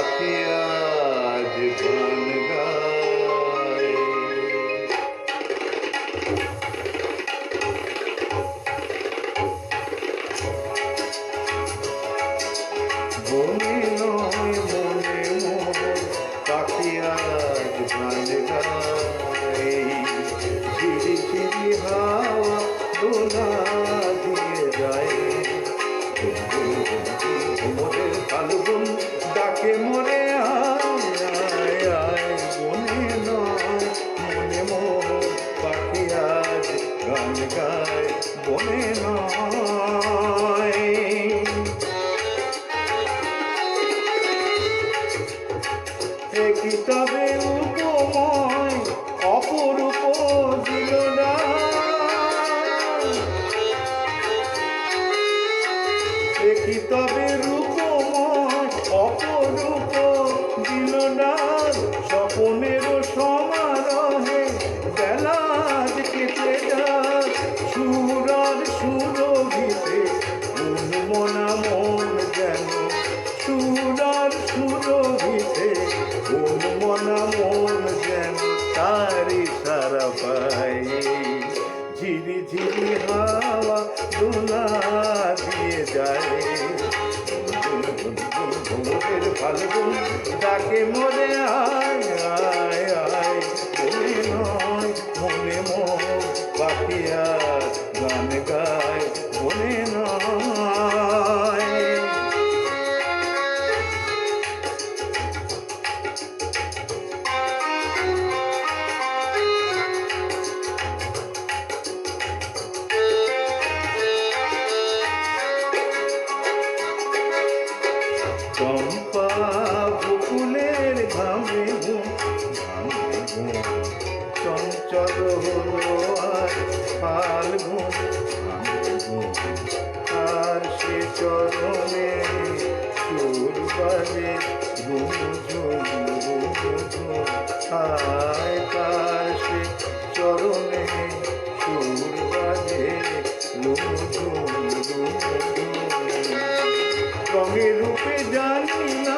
পাখি আজ গান গায়। বনে নয় মনে মোর পাখি আজ গান গায়। ঝিরি ঝিরি হাওয়া দোলা দিয়ে যায়। মোদের ফাল্গুন ডাকে মোরে আয় আয় আয়। বনে নয় মনে মোর পাখি আজ গান গায়। বনে নয় তবে উপময় অপরূপ দিল না। দেখি তবে রূপময় অপরূপ দিল না। স্বপনের সমারোহে বেলা কেটে যায়। সুরার সুরভিতে মনা মন যেন সুরার সুরভিতে মনা মন যেন তারি সারা পাই। ঝিরি ঝিরি হাওয়া দোলা দিয়ে যায়। ভোরের ফাল্গুন ডাকে মোরে আয় আয় আয়। বনে নয় মনে মোর পাখি আজ গান গায়। বনে নয় চম্পা বকুলের ঘামে চঞ্চল হলো আর ফাল্গুন। আর সে চরণে সুর বাজে গুঞ্জুম গুঞ্জুম। আয় তার সে চরণে সুর বাজে গুঞ্জুম গুঞ্জুম। রঙে রূপে জানি না